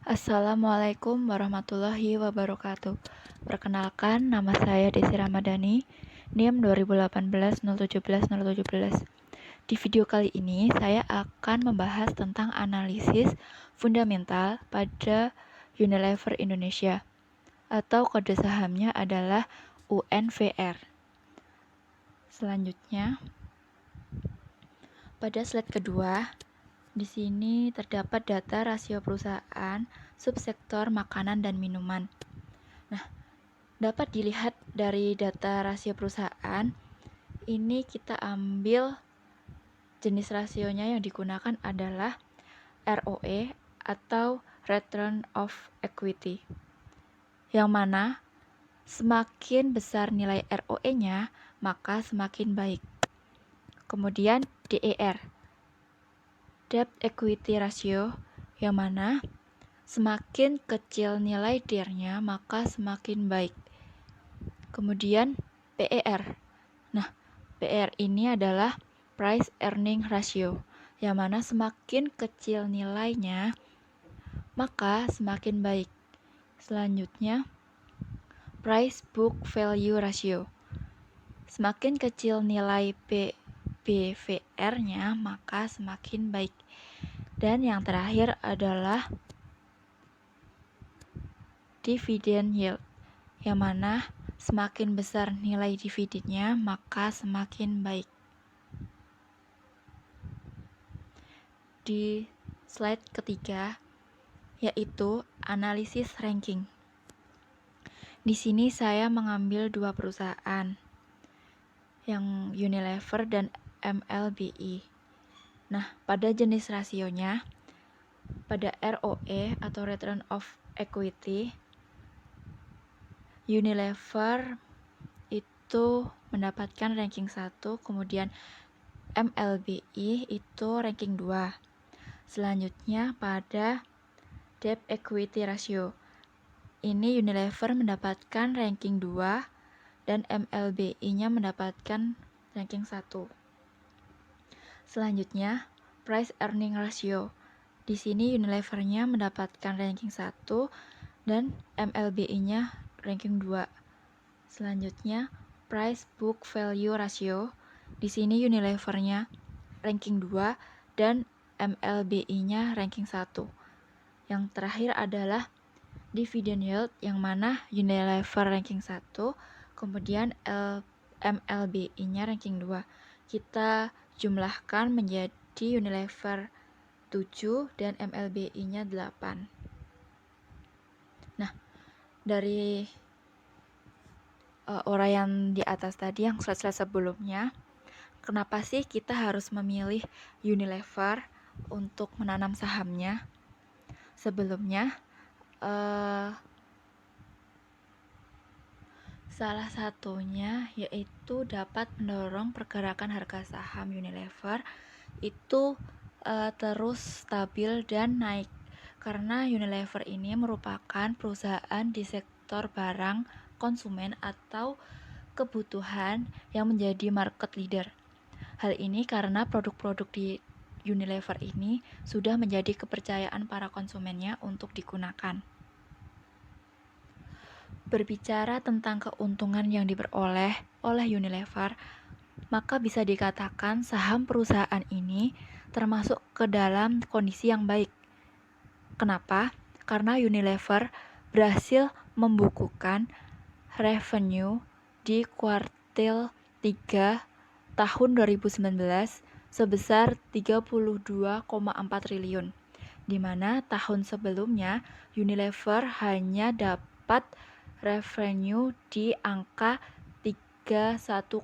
Assalamualaikum warahmatullahi wabarakatuh. Perkenalkan, nama saya Desi Ramadhani, NIM 2018-017-017. Di video kali ini, saya akan membahas tentang analisis fundamental pada Unilever Indonesia, atau kode sahamnya adalah UNVR. Selanjutnya, pada slide kedua, di sini terdapat data rasio perusahaan subsektor makanan dan minuman. Nah, dapat dilihat dari data rasio perusahaan, ini kita ambil jenis rasionya yang digunakan adalah ROE atau Return of Equity. Yang mana semakin besar nilai ROE-nya, maka semakin baik. Kemudian DER, Debt Equity Ratio, yang mana semakin kecil nilai DER-nya, maka semakin baik. Kemudian PER. Nah, PER ini adalah Price Earning Ratio, yang mana semakin kecil nilainya, maka semakin baik. Selanjutnya, Price Book Value Ratio. Semakin kecil nilai BVR-nya, maka semakin baik. Dan yang terakhir adalah Dividend Yield, yang mana semakin besar nilai dividennya, maka semakin baik. Di slide ketiga, yaitu analisis ranking. Di sini saya mengambil dua perusahaan, yang Unilever dan MLBI. Nah, pada jenis rasionya, pada ROE atau Return of Equity, Unilever itu mendapatkan ranking 1, kemudian MLBI itu ranking 2. Selanjutnya pada Debt Equity Ratio. Ini Unilever mendapatkan ranking 2 dan MLBI-nya mendapatkan ranking 1. Selanjutnya, Price Earning Ratio. Di sini Unilever-nya mendapatkan ranking 1 dan MLBI-nya ranking 2. Selanjutnya, Price Book Value Ratio. Di sini Unilever-nya ranking 2 dan MLBI-nya ranking 1. Yang terakhir adalah Dividend Yield, yang mana Unilever ranking 1, kemudian MLBI-nya ranking 2. Kita jumlahkan menjadi Unilever 7 dan MLBI-nya 8. Nah, dari uraian di atas tadi yang slide-slide sebelumnya, kenapa sih kita harus memilih Unilever untuk menanam sahamnya? Sebelumnya, salah satunya yaitu dapat mendorong pergerakan harga saham Unilever itu terus stabil dan naik, karena Unilever ini merupakan perusahaan di sektor barang konsumen atau kebutuhan yang menjadi market leader. Hal ini karena produk-produk di Unilever ini sudah menjadi kepercayaan para konsumennya untuk digunakan. Berbicara tentang keuntungan yang diperoleh oleh Unilever, maka bisa dikatakan saham perusahaan ini termasuk ke dalam kondisi yang baik. Kenapa? Karena Unilever berhasil membukukan revenue di kuartil 3 tahun 2019 sebesar 32,4 triliun, di mana tahun sebelumnya Unilever hanya dapat revenue di angka 31,5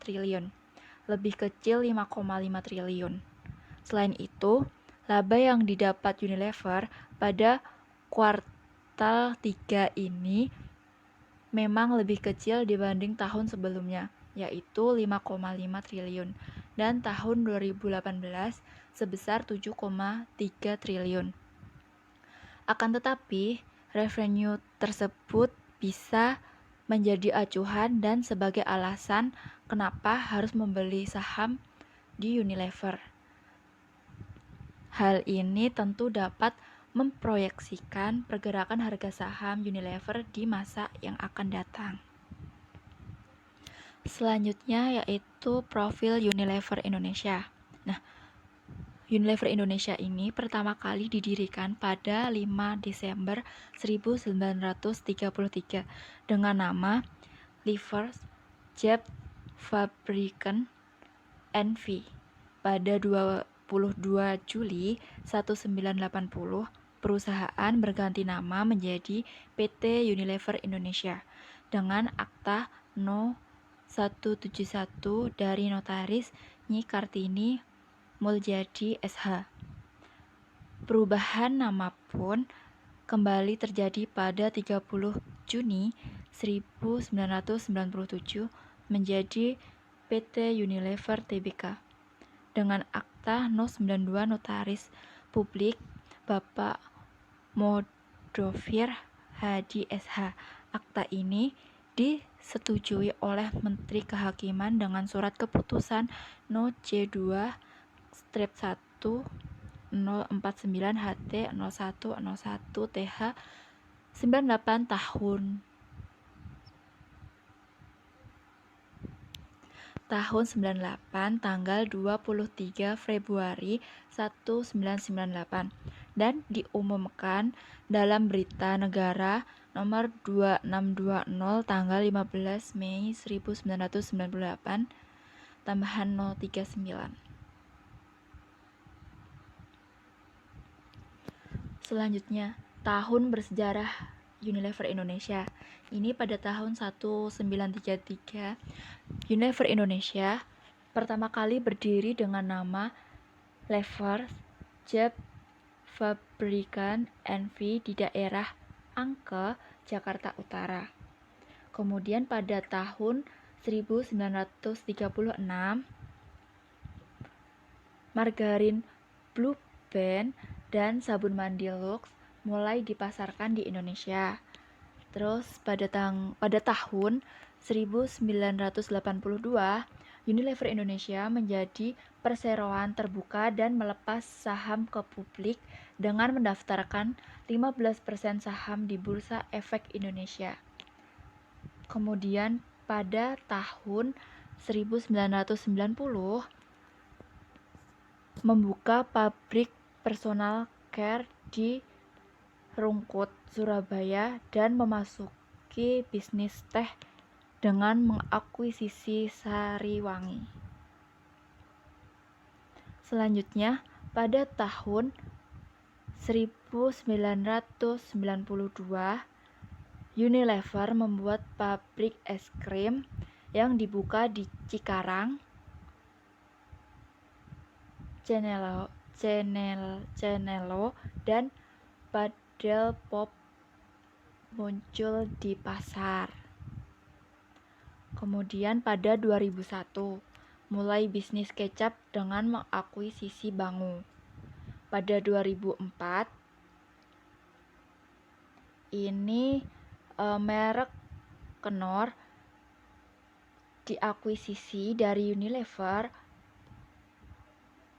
triliun, lebih kecil 5,5 triliun. Selain itu, laba yang didapat Unilever pada kuartal 3 ini memang lebih kecil dibanding tahun sebelumnya, yaitu 5,5 triliun, dan tahun 2018 sebesar 7,3 triliun. Akan tetapi, revenue tersebut bisa menjadi acuhan dan sebagai alasan kenapa harus membeli saham di Unilever. Hal ini tentu dapat memproyeksikan pergerakan harga saham Unilever di masa yang akan datang. Selanjutnya yaitu profil Unilever Indonesia. Nah, Unilever Indonesia ini pertama kali didirikan pada 5 Desember 1933 dengan nama Livers Jet Fabriken N.V. Pada 22 Juli 1980, perusahaan berganti nama menjadi PT Unilever Indonesia dengan Akta No. 171 dari Notaris Nyi Kartini Muljadi SH. Perubahan nama pun kembali terjadi pada 30 Juni 1997 menjadi PT Unilever Tbk dengan Akta No. 92 Notaris Publik Bapak Modofir Hadi SH. Akta ini disetujui oleh Menteri Kehakiman dengan surat keputusan No. C2/1 049 HT 0101 TH 98 tahun 98 tanggal 23 Februari 1998 dan diumumkan dalam Berita Negara nomor 2620 tanggal 15 Mei 1998 tambahan 039. Selanjutnya, tahun bersejarah Unilever Indonesia. Ini pada tahun 1933, Unilever Indonesia pertama kali berdiri dengan nama Levers Jet Fabriken N.V. di daerah Angke, Jakarta Utara. Kemudian pada tahun 1936, margarin Blue Band dan sabun mandi Lux mulai dipasarkan di Indonesia. Terus pada tahun 1982, Unilever Indonesia menjadi perseroan terbuka dan melepas saham ke publik dengan mendaftarkan 15% saham di Bursa Efek Indonesia. Kemudian pada tahun 1990 membuka pabrik personal care di Rungkut, Surabaya dan memasuki bisnis teh dengan mengakuisisi Sariwangi. Selanjutnya, pada tahun 1992, Unilever membuat pabrik es krim yang dibuka di Cikarang, Cenelo dan Padel Pop muncul di pasar. Kemudian pada 2001, mulai bisnis kecap dengan mengakuisisi Bangu. Pada 2004, ini merek Knorr diakuisisi dari Unilever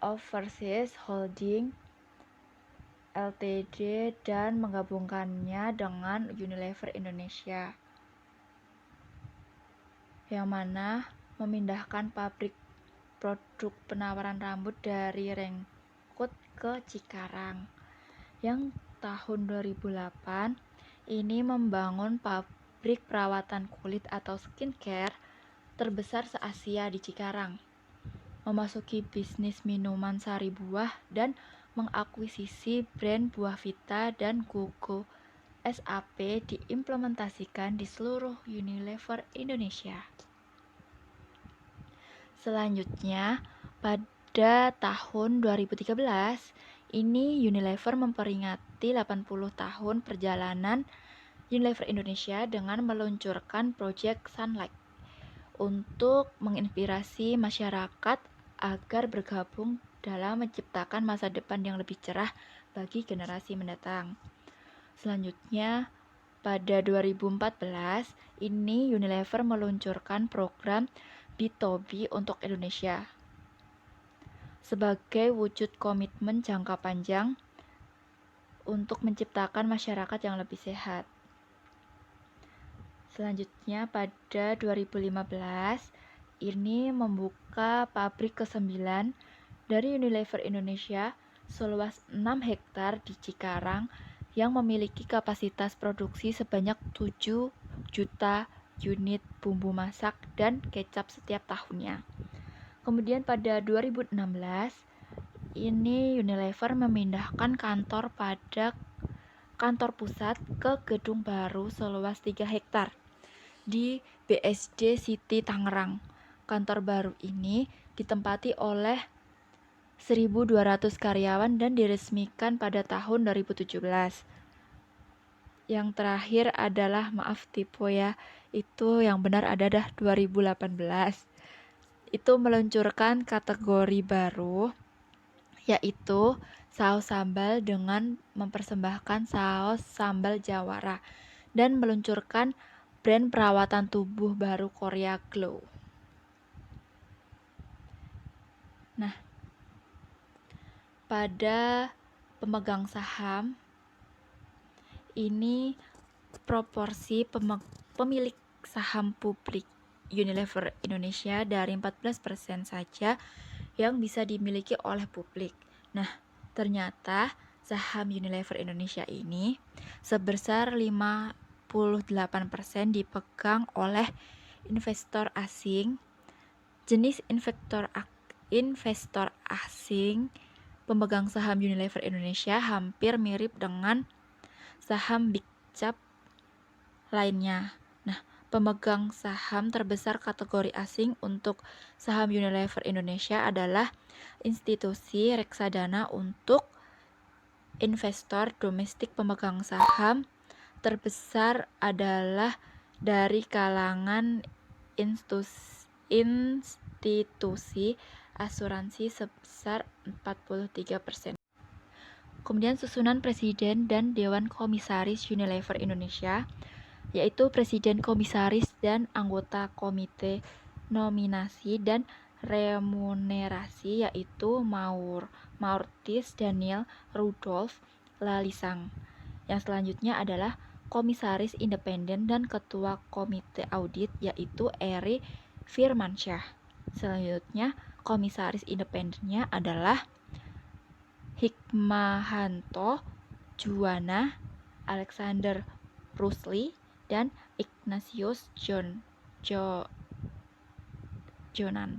Overseas Holding Ltd dan menggabungkannya dengan Unilever Indonesia, yang mana memindahkan pabrik produk penawaran rambut dari Rengkut ke Cikarang. Yang tahun 2008 ini membangun pabrik perawatan kulit atau skincare terbesar se-Asia di Cikarang, memasuki bisnis minuman sari buah dan mengakuisisi brand Buah Vita dan Gogo SAP diimplementasikan di seluruh Unilever Indonesia. Selanjutnya, pada tahun 2013, ini Unilever memperingati 80 tahun perjalanan Unilever Indonesia dengan meluncurkan Project Sunlight untuk menginspirasi masyarakat agar bergabung dalam menciptakan masa depan yang lebih cerah bagi generasi mendatang. Selanjutnya, pada 2014, ini Unilever meluncurkan program B2B untuk Indonesia sebagai wujud komitmen jangka panjang untuk menciptakan masyarakat yang lebih sehat. Selanjutnya pada 2015 ini membuka pabrik ke-9 dari Unilever Indonesia seluas 6 hektar di Cikarang yang memiliki kapasitas produksi sebanyak 7 juta unit bumbu masak dan kecap setiap tahunnya. Kemudian pada 2016 ini Unilever memindahkan kantor pusat ke gedung baru seluas 3 hektar di BSD City Tangerang. Kantor baru ini ditempati oleh 1.200 karyawan dan diresmikan pada tahun 2017. Yang terakhir adalah, maaf tipe ya, itu yang benar adalah 2018. Itu meluncurkan kategori baru, yaitu saus sambal dengan mempersembahkan saus sambal jawara dan meluncurkan brand perawatan tubuh baru Korea Glow. Nah, pada pemegang saham ini proporsi pemilik saham publik Unilever Indonesia dari 14% saja yang bisa dimiliki oleh publik. Nah, ternyata saham Unilever Indonesia ini sebesar 58% dipegang oleh investor asing. Jenis investor asing pemegang saham Unilever Indonesia hampir mirip dengan saham big cap lainnya. Nah, pemegang saham terbesar kategori asing untuk saham Unilever Indonesia adalah institusi reksadana. Untuk investor domestik, pemegang saham terbesar adalah dari kalangan institusi asuransi sebesar 43%. Kemudian susunan Presiden dan Dewan Komisaris Unilever Indonesia, yaitu Presiden, Komisaris, dan anggota Komite Nominasi dan Remunerasi, yaitu Maurits Daniel Rudolf Lalisang. Yang selanjutnya adalah Komisaris Independen dan Ketua Komite Audit, yaitu Eri Firmansyah. Selanjutnya Komisaris Independennya adalah Hikmahanto Juwana, Alexander Rusli, dan Ignatius Jonan.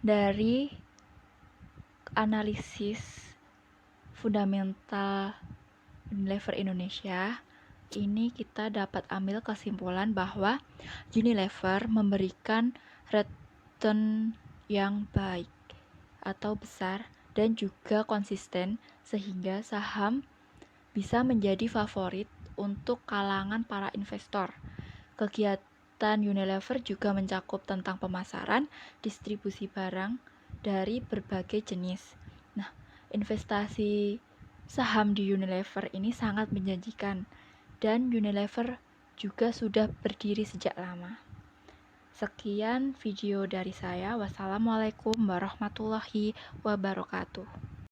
Dari analisis fundamental Unilever Indonesia, ini kita dapat ambil kesimpulan bahwa Unilever memberikan return yang baik atau besar dan juga konsisten, sehingga saham bisa menjadi favorit untuk kalangan para investor. Kegiatan Unilever juga mencakup tentang pemasaran, distribusi barang dari berbagai jenis. Nah, investasi saham di Unilever ini sangat menjanjikan, dan Unilever juga sudah berdiri sejak lama. Sekian video dari saya. Wassalamualaikum warahmatullahi wabarakatuh.